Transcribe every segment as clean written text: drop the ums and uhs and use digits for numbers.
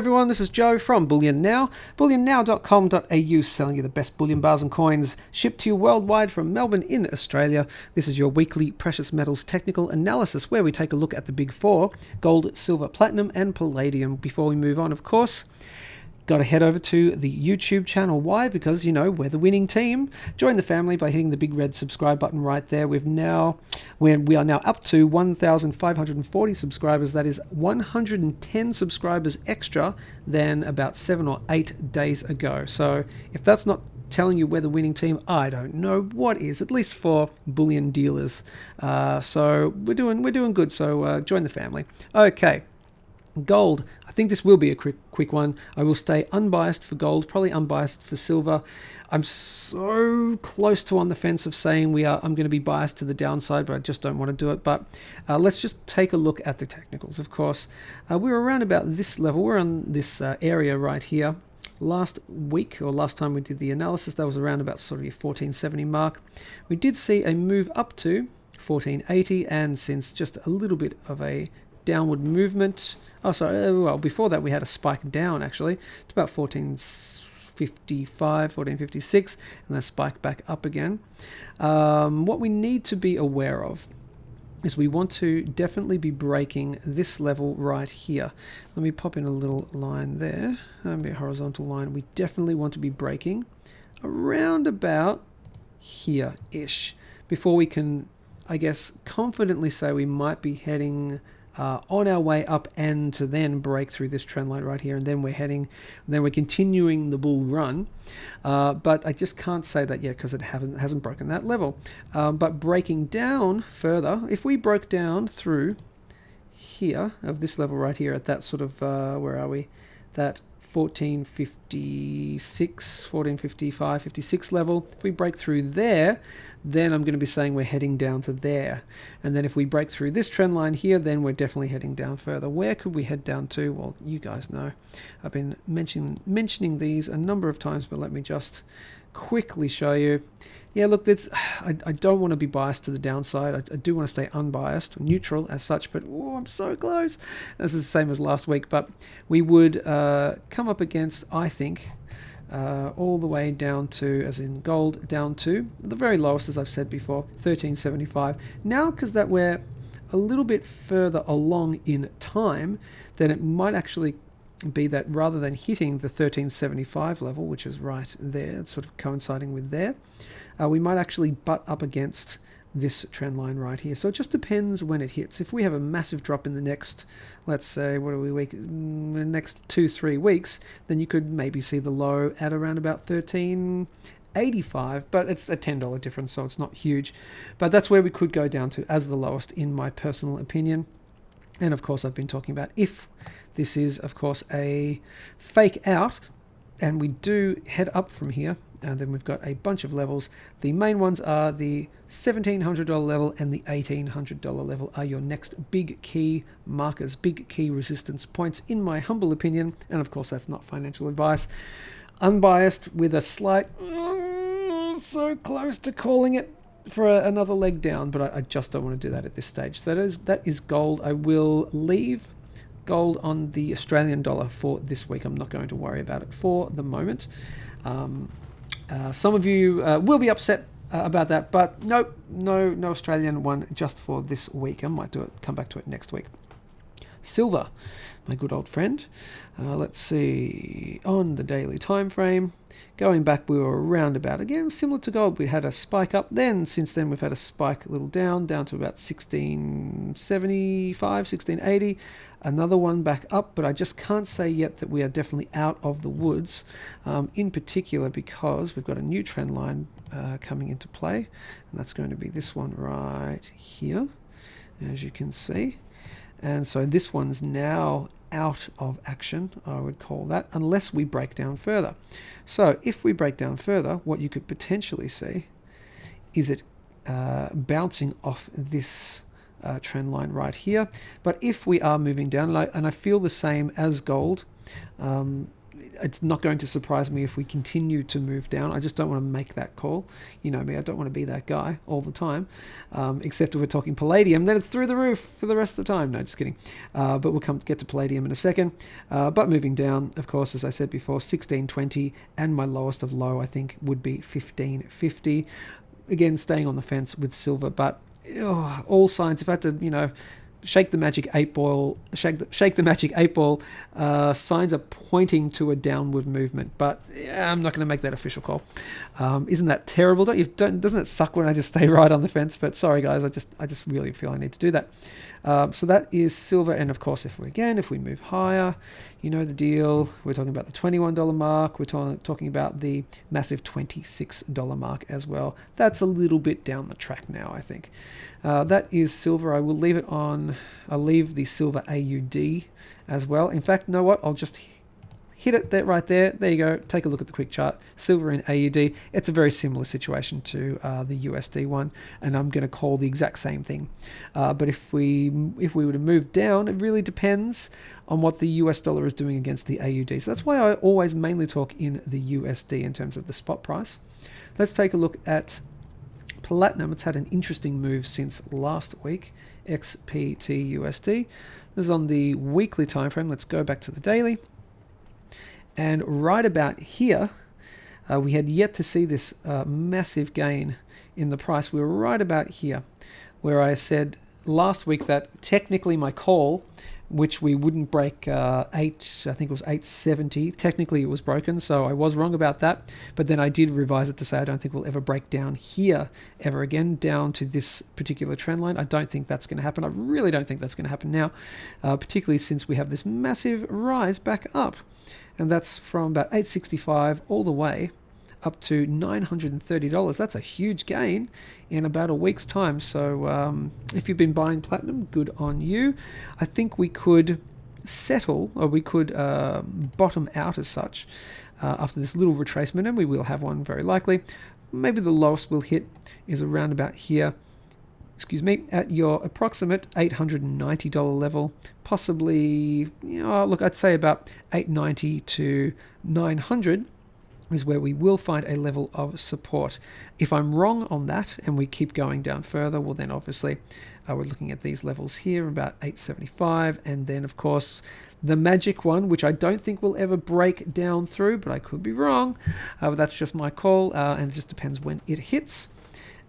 Everyone, this is Joe from Bullion Now. BullionNow.com.au, selling you the best bullion bars and coins shipped to you worldwide from Melbourne in Australia. This is your weekly precious metals technical analysis where we take a look at the big four: gold, silver, platinum and palladium. Before we move on, of course, got to head over to the YouTube channel. Why? Because, you know, we're the winning team. Join the family by hitting the big red subscribe button right there. We are now up to 1,540 subscribers. That is 110 subscribers extra than about 7 or 8 days ago. So if that's not telling you we're the winning team, I don't know what is, at least for bullion dealers. So we're doing good. So join the family. Okay. Gold, I think this will be a quick one. I will stay unbiased for gold, probably unbiased for silver. I'm so close to on the fence of saying I'm going to be biased to the downside, but I just don't want to do it. But let's just take a look at the technicals. Of course, we're around about this level. We're on this area right here. Last week, or last time we did the analysis, that was around about sort of your 1470 mark. We did see a move up to 1480, and since just a little bit of a downward movement. Oh, sorry. Well, before that, we had a spike down, actually, to about 1455, 1456, and then spike back up again. What we need to be aware of is we want to definitely be breaking this level right here. Let me pop in a little line there, maybe a horizontal line. We definitely want to be breaking around about here-ish before we can, I guess, confidently say we might be heading on our way up and to then break through this trend line right here, and then we're continuing the bull run. But I just can't say that yet because it hasn't broken that level. But breaking down further, if we broke down through here of this level right here at that sort of where are we? That 1456, 1455, 56 level. If we break through there, then I'm going to be saying we're heading down to there. And then if we break through this trend line here, then we're definitely heading down further. Where could we head down to? Well, you guys know. I've been mentioning these a number of times, but let me just quickly show you. Yeah, look, I don't want to be biased to the downside. I do want to stay unbiased, neutral as such, but I'm so close. This is the same as last week, but we would come up against, I think, all the way down to, as in gold, down to the very lowest, as I've said before, 1375. Now, because that we're a little bit further along in time, then it might actually be that rather than hitting the 1375 level, which is right there, it's sort of coinciding with there, we might actually butt up against this trend line right here. So it just depends when it hits. If we have a massive drop in the next, let's say, the next 2-3 weeks, then you could maybe see the low at around about 1385, but it's a $10 difference, so it's not huge. But that's where we could go down to as the lowest, in my personal opinion. And of course, I've been talking about if this is, of course, a fake out, and we do head up from here, and then we've got a bunch of levels. The main ones are the $1,700 level and the $1,800 level are your next big key markers, big key resistance points, in my humble opinion. And of course, that's not financial advice. Unbiased with a slight, so close to calling it for another leg down, but I just don't want to do that at this stage. So that is gold. I will leave gold on the Australian dollar for this week. I'm not going to worry about it for the moment. Some of you will be upset about that, but no Australian one just for this week. I might come back to it next week. Silver, my good old friend. Let's see, on the daily time frame, going back, we were around about, again, similar to gold. We had a spike up then. Since then, we've had a spike a little down to about 1675, 1680. Another one back up, but I just can't say yet that we are definitely out of the woods, in particular because we've got a new trend line coming into play, and that's going to be this one right here, as you can see. And so this one's now out of action, I would call that, unless we break down further. So if we break down further, what you could potentially see is it bouncing off this trend line right here. But if we are moving down, and I feel the same as gold, it's not going to surprise me if we continue to move down. I just don't want to make that call. You know me, I don't want to be that guy all the time. Except if we're talking Palladium, then it's through the roof for the rest of the time. No, just kidding. But we'll get to Palladium in a second. But moving down, of course, as I said before, 1620, and my lowest of low, I think, would be 1550. Again, staying on the fence with silver, but all signs, if I had to, shake the magic 8-ball, shake the magic 8-ball, signs are pointing to a downward movement, but I'm not going to make that official call. Isn't that terrible? Doesn't it suck when I just stay right on the fence? But sorry guys, I just really feel I need to do that. So that is silver, and of course if we move higher, you know the deal. We're talking about the $21 mark. We're talking about the massive $26 mark as well. That's a little bit down the track now, I think. That is silver. I will leave it on. I'll leave the silver AUD as well. In fact, you know what? I'll just hit it there, right there. There you go. Take a look at the quick chart. Silver in AUD. It's a very similar situation to the USD one, and I'm going to call the exact same thing. But if we were to move down, it really depends on what the US dollar is doing against the AUD. So that's why I always mainly talk in the USD in terms of the spot price. Let's take a look at Platinum. It's had an interesting move since last week. XPT USD. This is on the weekly time frame. Let's go back to the daily. And right about here, we had yet to see this massive gain in the price. We were right about here, where I said last week that technically my call, which we wouldn't break I think it was 870. Technically it was broken, so I was wrong about that. But then I did revise it to say I don't think we'll ever break down here ever again, down to this particular trend line. I don't think that's going to happen. I really don't think that's going to happen now, particularly since we have this massive rise back up. And that's from about 865 all the way up to $930. That's a huge gain in about a week's time. So if you've been buying platinum, good on you. I think we could settle, or we could bottom out as such after this little retracement, and we will have one very likely. Maybe the lowest we'll hit is around about here, at your approximate $890 level, possibly, look, I'd say about $890 to $900 is where we will find a level of support. If I'm wrong on that and we keep going down further, well then obviously we're looking at these levels here, about $875, and then of course the magic one, which I don't think will ever break down through, but I could be wrong. But that's just my call, and it just depends when it hits.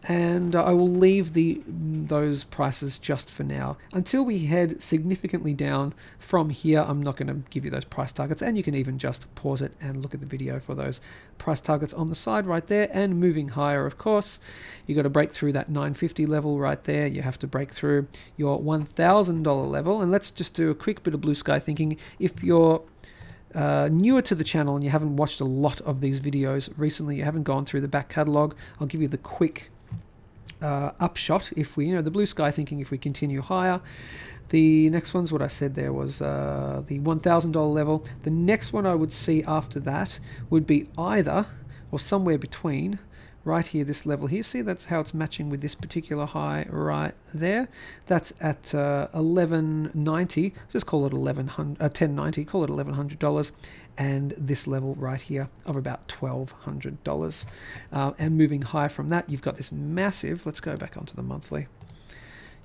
And I will leave those prices just for now. Until we head significantly down from here, I'm not going to give you those price targets, and you can even just pause it and look at the video for those price targets on the side right there. And moving higher, of course, you got to break through that 950 level right there. You have to break through your $1,000 level. And let's just do a quick bit of blue sky thinking. If you're newer to the channel and you haven't watched a lot of these videos recently, you haven't gone through the back catalog, I'll give you the quick upshot. If we, the blue sky thinking, if we continue higher, the next one's what I said there was the $1,000 level. The next one I would see after that would be either, or somewhere between, right here, this level here. See, that's how it's matching with this particular high right there. That's at $1,190. Just call it $1,090. Call it $1,100. And this level right here of about $1,200. And moving higher from that, you've got this massive, let's go back onto the monthly.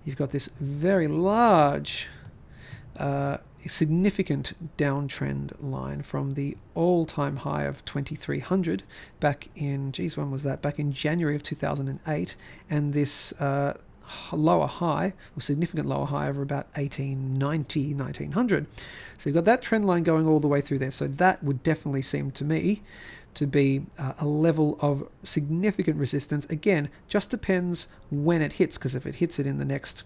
You've got this very large, significant downtrend line from the all-time high of 2,300 back in, when was that? Back in January of 2008. And this lower high, or significant lower high, of about 1890, 1900. So you've got that trend line going all the way through there. So that would definitely seem to me to be a level of significant resistance. Again, just depends when it hits, because if it hits it in the next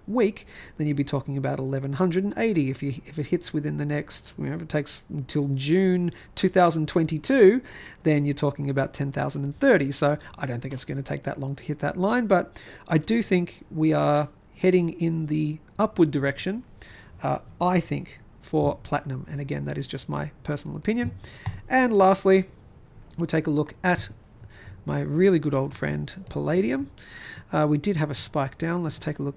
week, then you'd be talking about 1180. If it hits within the next, if it takes until June 2022, then you're talking about 10,030. So I don't think it's going to take that long to hit that line, but I do think we are heading in the upward direction, I think, for platinum. And again, that is just my personal opinion. And lastly, we'll take a look at my really good old friend Palladium. We did have a spike down. Let's take a look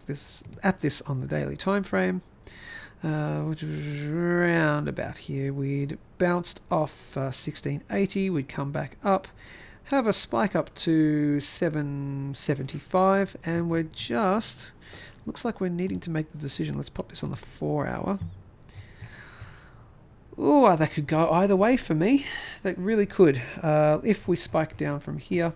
at this on the daily time frame. which was around about here. We'd bounced off 1680, we'd come back up, have a spike up to 775, and we're just, looks like we're needing to make the decision. Let's pop this on the 4 hour. Oh, that could go either way for me. That really could. If we spike down from here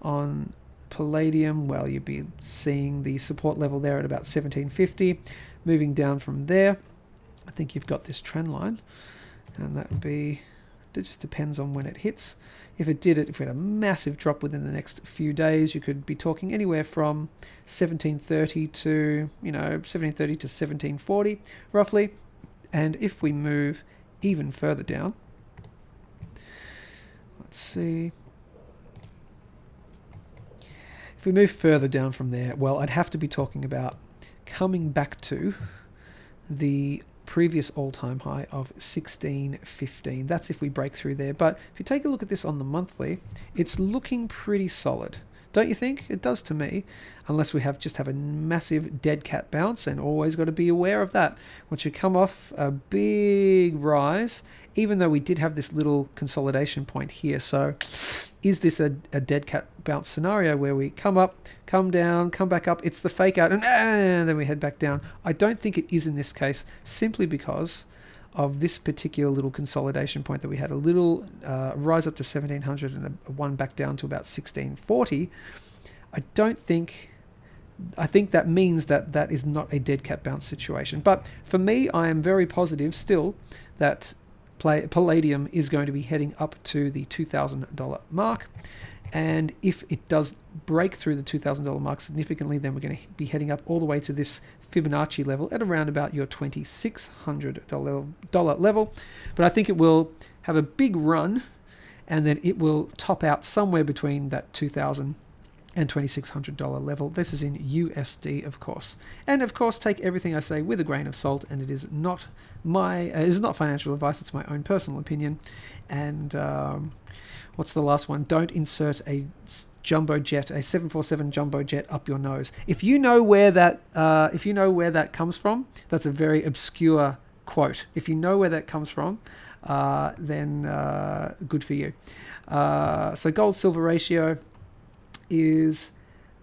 on Palladium, well, you'd be seeing the support level there at about 1750. Moving down from there, I think you've got this trend line, and that would be, it just depends on when it hits. If it did it, if we had a massive drop within the next few days, you could be talking anywhere from 1730 to, 1730 to 1740, roughly. And if we move even further down, let's see. If we move further down from there, well, I'd have to be talking about coming back to the previous all-time high of 1615. That's if we break through there. But if you take a look at this on the monthly, it's looking pretty solid. Don't you think? It does to me, unless we just have a massive dead cat bounce, and always got to be aware of that. Once you come off a big rise, even though we did have this little consolidation point here. So is this a dead cat bounce scenario where we come up, come down, come back up, it's the fake out, and then we head back down? I don't think it is in this case, simply because of this particular little consolidation point that we had. A little rise up to 1700 and a one back down to about 1640. I think that means that is not a dead cat bounce situation. But for me, I am very positive still that Palladium is going to be heading up to the $2,000 mark. And if it does break through the $2,000 mark significantly, then we're going to be heading up all the way to this Fibonacci level at around about your $2,600 level. But I think it will have a big run, and then it will top out somewhere between that $2,000 and $2,600 level. This is in USD, of course. And of course, take everything I say with a grain of salt, and it is not financial advice. It's my own personal opinion. And what's the last one? Don't insert a jumbo jet, a 747 jumbo jet up your nose. If you know where that comes from, that's a very obscure quote. If you know where that comes from, then good for you. So gold silver ratio is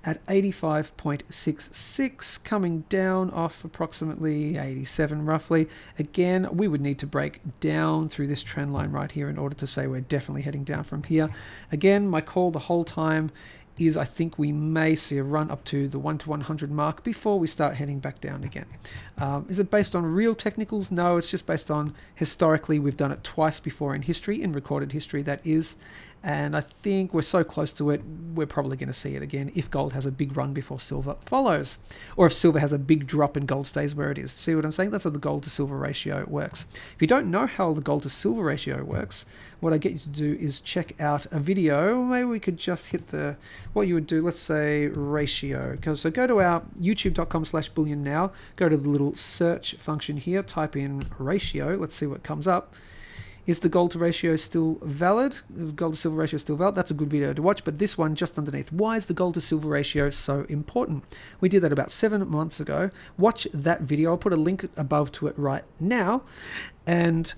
at 85.66, coming down off approximately 87 roughly. Again, we would need to break down through this trend line right here in order to say we're definitely heading down from here. Again, my call the whole time is I think we may see a run up to the 1 to 100 mark before we start heading back down again. Is it based on real technicals? No, it's just based on historically. We've done it twice before in history, in recorded history that is. And I think we're so close to it, we're probably going to see it again if gold has a big run before silver follows. Or if silver has a big drop and gold stays where it is. See what I'm saying? That's how the gold to silver ratio works. If you don't know how the gold to silver ratio works, what I get you to do is check out a video. Maybe we could just hit what you would do, let's say ratio. So go to our youtube.com/bullion now, go to the little search function here, type in ratio, let's see what comes up. Is the gold to ratio still valid? The gold to silver ratio still valid? That's a good video to watch, but this one just underneath. Why is the gold to silver ratio so important? We did that about 7 months ago. Watch that video. I'll put a link above to it right now. And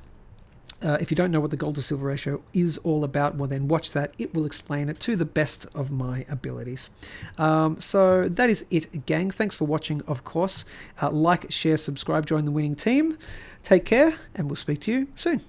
if you don't know what the gold to silver ratio is all about, well then watch that. It will explain it to the best of my abilities. So that is it, gang. Thanks for watching, of course. Like, share, subscribe, join the winning team. Take care, and we'll speak to you soon.